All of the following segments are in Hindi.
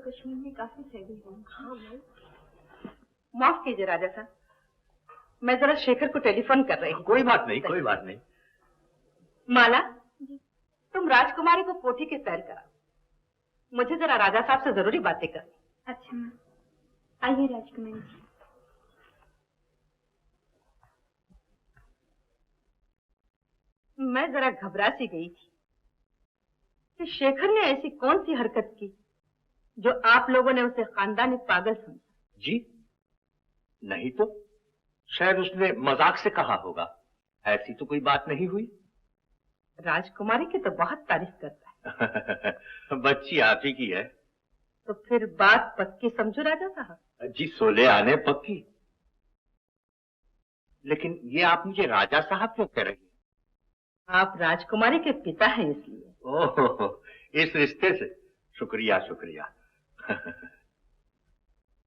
कश्मीर में काफी सैली है। हाँ भाई। माफ कीजिए राजा साहब, मैं जरा शेखर को टेलीफोन कर रही हूँ। कोई बात नहीं, कोई बात नहीं। माला, तुम राजकुमारी को कोठी के सैर करा, मुझे जरा राजा साहब से जरूरी बातें करनी। अच्छा माँ, आइए राजकुमारी जी। मैं जरा घबरा सी गई थी कि शेखर ने ऐसी कौन सी हरकत की जो आप लोगों ने उसे खानदानी पागल समझा। जी नहीं तो शायद उसने मजाक से कहा होगा, ऐसी तो कोई बात नहीं हुई। राजकुमारी की तो बहुत तारीफ करता है। बच्ची आप ही की है। तो फिर बात पक्की समझो राजा साहब। जी सोले आने पक्की। लेकिन ये आप मुझे राजा साहब क्यों कह रही हैं? आप राजकुमारी के पिता हैं इसलिए। ओह, इस रिश्ते से शुक्रिया शुक्रिया।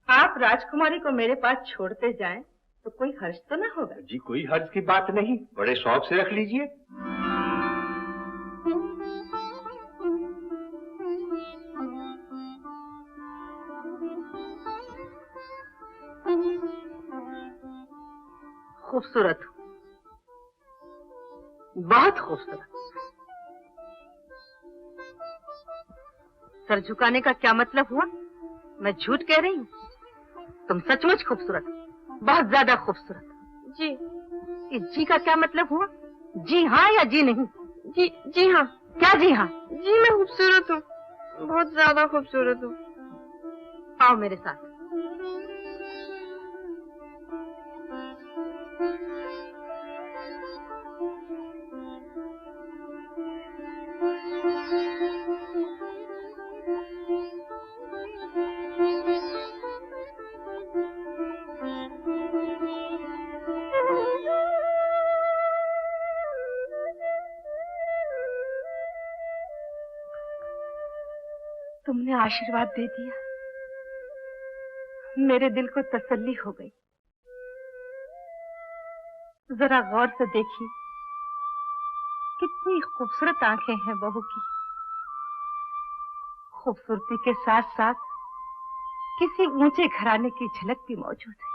आप राजकुमारी को मेरे पास छोड़ते जाएं तो कोई हर्ष तो ना होगा? जी कोई हर्ष की बात नहीं, बड़े शौक से रख लीजिए। खूबसूरत हो, बहुत खूबसूरत। सर झुकाने का क्या मतलब हुआ? मैं झूठ कह रही हूँ? तुम सचमुच खूबसूरत, बहुत ज्यादा खूबसूरत। जी। इस जी का क्या मतलब हुआ? जी हाँ या जी नहीं? जी हाँ। क्या जी हाँ? जी मैं खूबसूरत हूँ, बहुत ज्यादा खूबसूरत हूँ। आओ मेरे साथ। तुमने आशीर्वाद दे दिया, मेरे दिल को तसल्ली हो गई। जरा गौर से देखिए, कितनी खूबसूरत आंखें हैं बहू की। खूबसूरती के साथ साथ किसी ऊंचे घराने की झलक भी मौजूद है।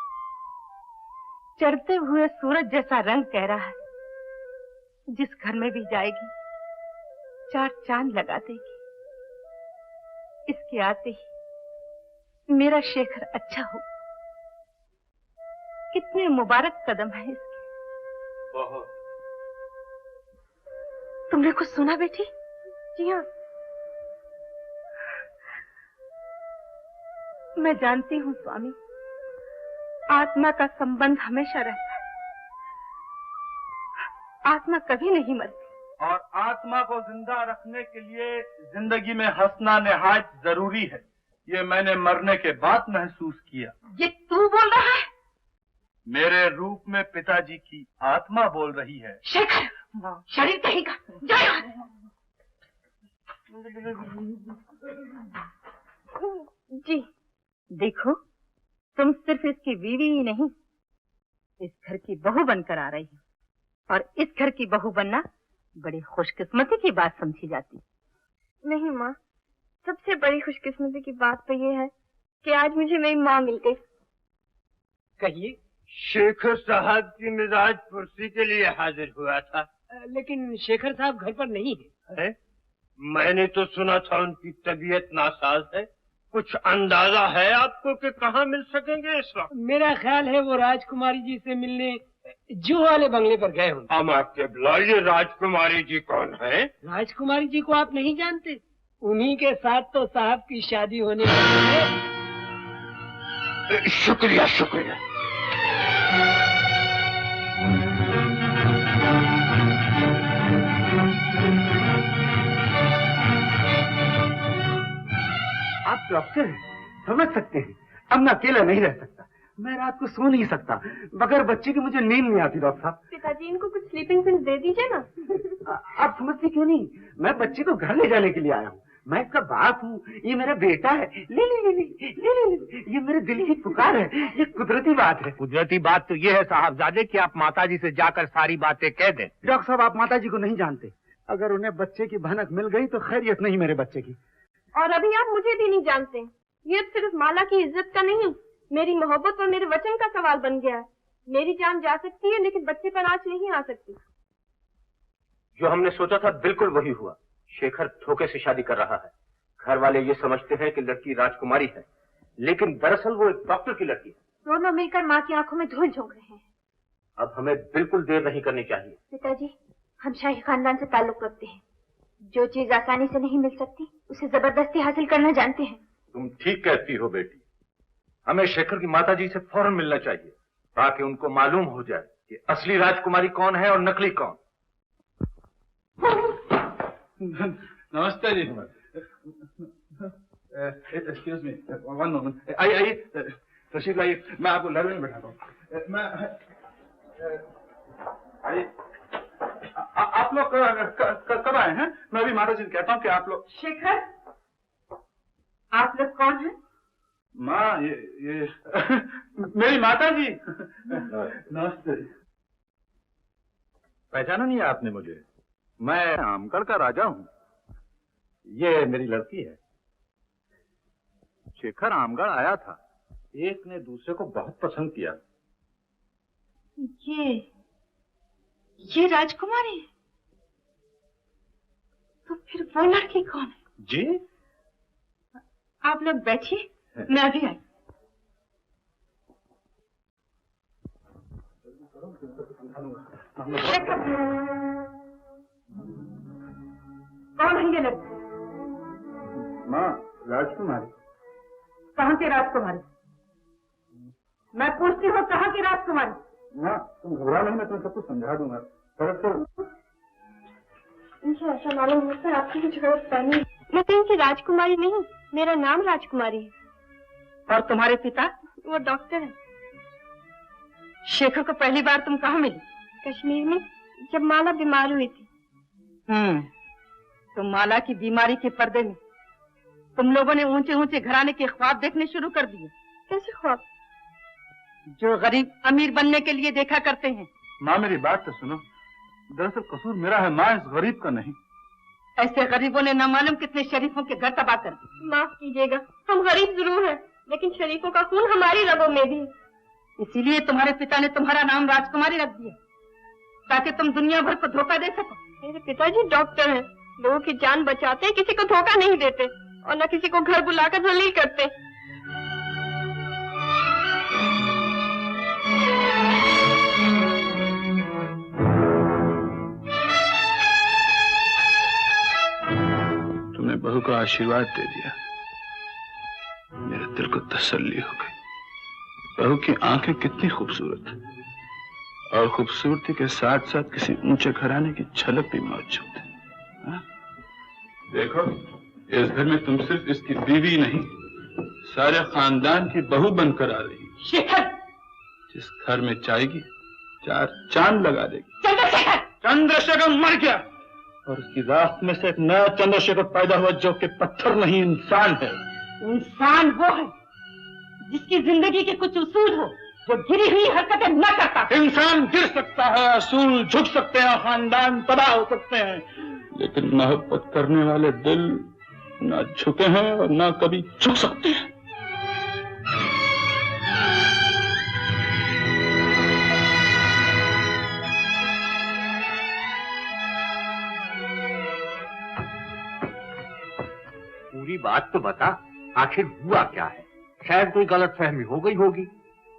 चढ़ते हुए सूरज जैसा रंग कह रहा है, जिस घर में भी जाएगी 4 चांद लगा देगी। इसके आते ही मेरा शेखर अच्छा हो। कितने मुबारक कदम है इसके। बहुत। तुमने कुछ सुना बेटी? जी हाँ। मैं जानती हूँ स्वामी, आत्मा का संबंध हमेशा रहता है। आत्मा कभी नहीं मरती। और आत्मा को जिंदा रखने के लिए जिंदगी में हंसना निहायत जरूरी है। ये मैंने मरने के बाद महसूस किया। ये तू बोल रहा है? मेरे रूप में पिताजी की आत्मा बोल रही है। शेखर, शरीर कहेगा, जाओ। जी देखो, तुम सिर्फ इसकी बीवी ही नहीं, इस घर की बहू बनकर आ रही हो। और इस घर की बहू बनना बड़ी खुशकिस्मती की बात समझी जाती। नहीं माँ, सबसे बड़ी खुशकिस्मती की बात तो ये है कि आज मुझे मेरी माँ मिल गई। कहिए। शेखर साहब की मिजाज पुरसी के लिए हाजिर हुआ था। लेकिन शेखर साहब घर पर नहीं है। मैंने तो सुना था उनकी तबीयत नासाज है। कुछ अंदाजा है आपको कि कहाँ मिल सकेंगे इस वक्त? मेरा ख्याल है वो राजकुमारी जी से मिलने जू वाले बंगले पर गए होंगे। अमा के बुला, ये राजकुमारी जी कौन है? राजकुमारी जी को आप नहीं जानते? उन्हीं के साथ तो साहब की शादी होने वाली है। शुक्रिया शुक्रिया। आप डॉक्टर हैं, समझ सकते हैं। अब मैं अकेला नहीं रह सकता। मैं रात को सो नहीं सकता, बगैर बच्चे के मुझे नींद नहीं आती। डॉक्टर साहब, पिताजी इनको कुछ स्लीपिंग पिल्स दे दीजिए ना। आप समझती क्यों नहीं? मैं बच्चे को घर ले जाने के लिए आया हूँ। मैं इसका बाप हूँ, ये मेरा बेटा है। ले ले ले ले ले ले ले, ये मेरे दिल की पुकार है। ये कुदरती बात है। कुदरती बात तो ये है साहबजादे कि आप माताजी से जाकर सारी बातें कह दें। डॉक्टर साहब, आप माताजी को नहीं जानते। अगर उन्हें बच्चे की भनक मिल गई तो खैरियत नहीं मेरे बच्चे की। और अभी आप मुझे भी नहीं जानते। ये अब सिर्फ माला की इज्जत का नहीं, मेरी मोहब्बत और मेरे वचन का सवाल बन गया है। मेरी जान जा सकती है लेकिन बच्चे पर आंच नहीं आ सकती। जो हमने सोचा था बिल्कुल वही हुआ। शेखर धोखे से शादी कर रहा है। घर वाले ये समझते हैं कि लड़की राजकुमारी है, लेकिन दरअसल वो एक डॉक्टर की लड़की है। दोनों मिलकर माँ की आंखों में धूल झोंक रहे हैं। अब हमें बिल्कुल देर नहीं करनी चाहिए। पिताजी, हम शाही खानदान से ताल्लुक रखते हैं। जो चीज आसानी से नहीं मिल सकती उसे जबरदस्ती हासिल करना जानते हैं। तुम ठीक कहती हो बेटी। हमें शेखर की माताजी से फौरन मिलना चाहिए ताकि उनको मालूम हो जाए कि असली राजकुमारी कौन है और नकली कौन। नमस्ते जी। Excuse me, one moment. आइए तशरीफ लाइए, मैं आपको लड़ने में बैठाता हूँ। आइए। आप लोग कब आए हैं? मैं अभी माता जी से कहता हूँ कि आप लोग। शेखर, आप लोग कौन हैं? माँ, ये मेरी माता जी। नमस्ते। पहचाना नहीं आपने मुझे? मैं आमगढ़ का राजा हूँ। ये मेरी लड़की है। शेखर आमगढ़ आया था, एक ने दूसरे को बहुत पसंद किया। ये राजकुमारी है? तो फिर वो लड़की कौन है? जी, आप लोग बैठिए, मैं अभी आई। कौन है ये लड़की? माँ, राजकुमारी। कहाँ की राजकुमारी? मैं पूछती हूँ, कहाँ की राजकुमारी? माँ, तुम घबरा नहीं, मैं तुम्हें सब कुछ समझा दूंगा। मुझे ऐसा मालूम होता है आपकी कुछ गलतफहमी। मैं तो इनकी राजकुमारी नहीं, मेरा नाम राजकुमारी है। और तुम्हारे पिता? वो डॉक्टर है। शेखर को पहली बार तुम कहाँ मिली? कश्मीर में, जब माला बीमार हुई थी। तो माला की बीमारी के पर्दे में तुम लोगों ने ऊंचे ऊंचे घराने के ख्वाब देखने शुरू कर दिए। कैसे ख्वाब? जो गरीब अमीर बनने के लिए देखा करते हैं। माँ, मेरी बात तो सुनो। दरअसल कसूर मेरा है माँ, इस गरीब का नहीं। ऐसे गरीबों ने न मालूम कितने शरीफों के घर तबाह कर दिए। माफ कीजिएगा, हम गरीब जरूर हैं, लेकिन शरीफों का खून हमारी रगों में भी है। इसीलिए तुम्हारे पिता ने तुम्हारा नाम राजकुमारी रख दिया, ताकि तुम दुनिया भर को धोखा दे सको। मेरे पिताजी डॉक्टर हैं, लोगों की जान बचाते, किसी को धोखा नहीं देते और न किसी को घर बुलाकर जलील करते। तुमने बहू का आशीर्वाद दे दिया, मेरे दिल को तसल्ली हो गई। बहू की आंखें कितनी खूबसूरत है और खूबसूरती के साथ साथ किसी ऊंचे घराने की झलक भी मौजूद है। देखो, इस घर में तुम सिर्फ इसकी बीवी नहीं, सारे खानदान की बहू बनकर आ रही। शेखर, जिस घर में जाएगी 4 चांद लगा देगी। चंद्रशेखर! चंद्रशेखर मर गया और उसकी राख में से एक नया चंद्रशेखर पैदा हुआ, जो कि पत्थर नहीं इंसान है। इंसान वो है जिसकी जिंदगी के कुछ उसूल हो, जो गिरी हुई हरकतें न करता। इंसान गिर सकता है, असूल झुक सकते हैं, खानदान तबाह हो सकते हैं, लेकिन मोहब्बत करने वाले दिल ना झुके हैं और ना कभी झुक सकते हैं। पूरी बात तो बता, आखिर हुआ क्या है? शायद कोई गलतफहमी हो गई होगी,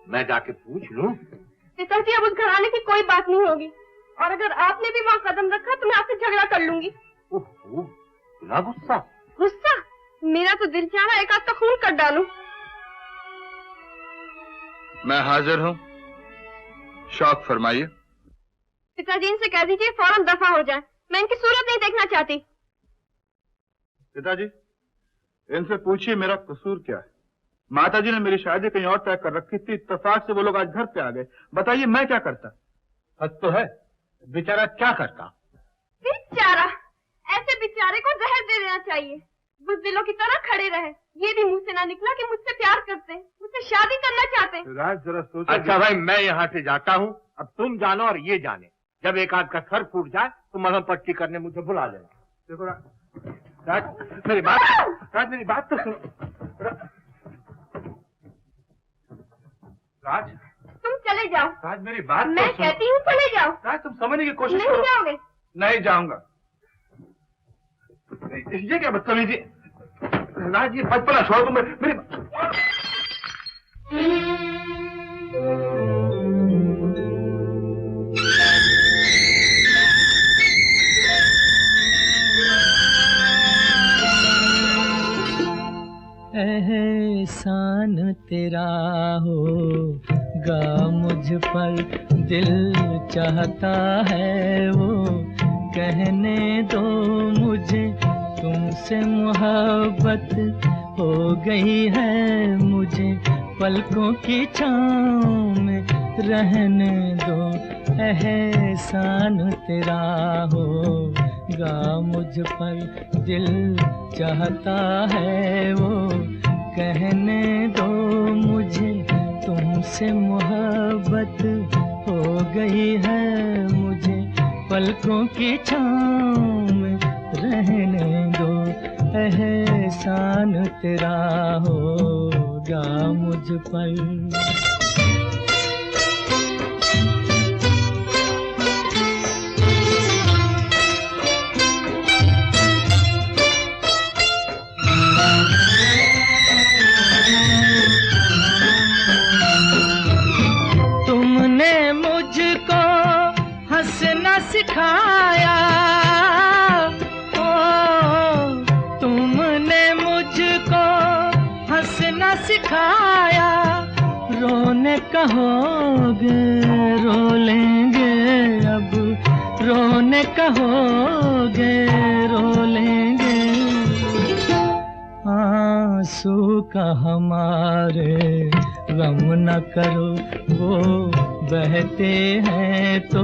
मैं जाके पूछ लूं। पिताजी, अब उस घराने की कोई बात नहीं होगी, और अगर आपने भी वहाँ कदम रखा तो मैं आपसे झगड़ा कर लूंगी। ओहो, इतना गुस्सा? गुस्सा? मेरा तो दिल चाह रहा है एक आध का खून कर डालूं। मैं हाजिर हूँ, शौक फरमाइए। पिताजी, इनसे कह दीजिए फौरन दफा हो जाए, मैं इनकी सूरत नहीं देखना चाहती। पिताजी, इनसे पूछिए मेरा कसूर क्या है। माताजी ने मेरी शादी कहीं और तय कर रखी थी, इत्तेफाक से वो लोग आज घर पे आ गए। बताइए मैं क्या करता? हद तो है, बेचारा क्या करता? बेचारा? ऐसे बेचारे को जहर दे देना चाहिए, बुज़दिलों की तरह खड़े रहे। ये भी मुंह से ना निकला कि मुझसे प्यार करते, मुझसे शादी करना चाहते। राज जरा सोचो। अच्छा भाई, मैं यहाँ से जाता हूँ, अब तुम जानो और ये जाने, जब एक आध का सर फूट जाए तो मलहम पट्टी करने मुझे बुला लेना। देखो राज, मेरी बात तो सुनो। राज, तुम चले जाओ। राज मेरी बात मैं कहती हूँ चले जाओ। राज तुम समझने की कोशिश नहीं करो। जाओगे? नहीं जाऊंगा। ये क्या बदतमीजी राज, ये बचपना छोड़ दो। मेरी एहसान तेरा होगा मुझ पर, दिल चाहता है वो कहने दो मुझे, तुमसे मोहब्बत हो गई है मुझे, पलकों की छाँव में रहने दो। एहसान तेरा होगा मुझ पर, दिल चाहता है वो कहने दो मुझे, तुमसे मोहब्बत हो गई है मुझे, पलकों की छाँव में रहने दो। एहसान तेरा होगा मुझ पर। सिखाया ओ, तुमने मुझको हंसना सिखाया, रोने कहोगे रो लेंगे अब, रोने कहोगे रो लेंगे, आंसू का हमारे गम न करो, वो बहते हैं तो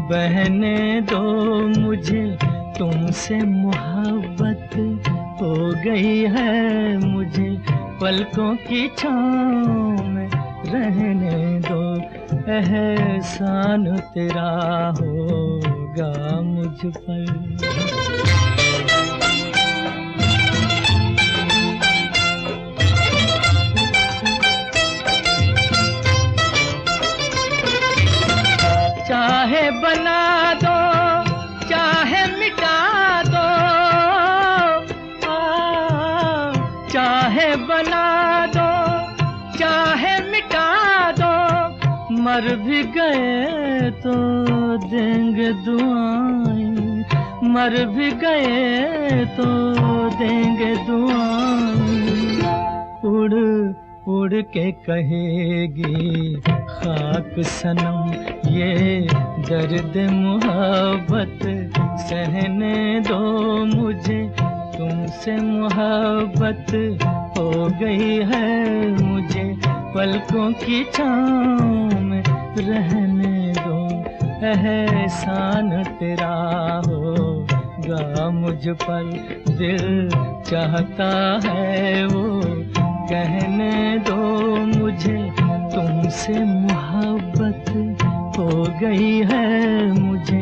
बहने दो मुझे, तुमसे मोहब्बत हो गई है मुझे, पलकों की छाँव में रहने दो। एहसान तेरा होगा मुझ पर। चाहे बना दो चाहे मिटा दो, चाहे बना दो चाहे मिटा दो, मर भी गए तो देंगे दुआएं, मर भी गए तो देंगे दुआएं, उड़ उड़ के कहेगी खाक सनम ये दर्द मोहब्बत, सहने दो मुझे, तुमसे मोहब्बत हो गई है मुझे, पलकों की छाँव में रहने दो। एहसान तेरा होगा मुझ पर, दिल चाहता है वो कहने दो मुझे, तुमसे मोहब्बत हो गई है मुझे,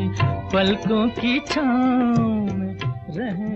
पलकों की छाँव में रह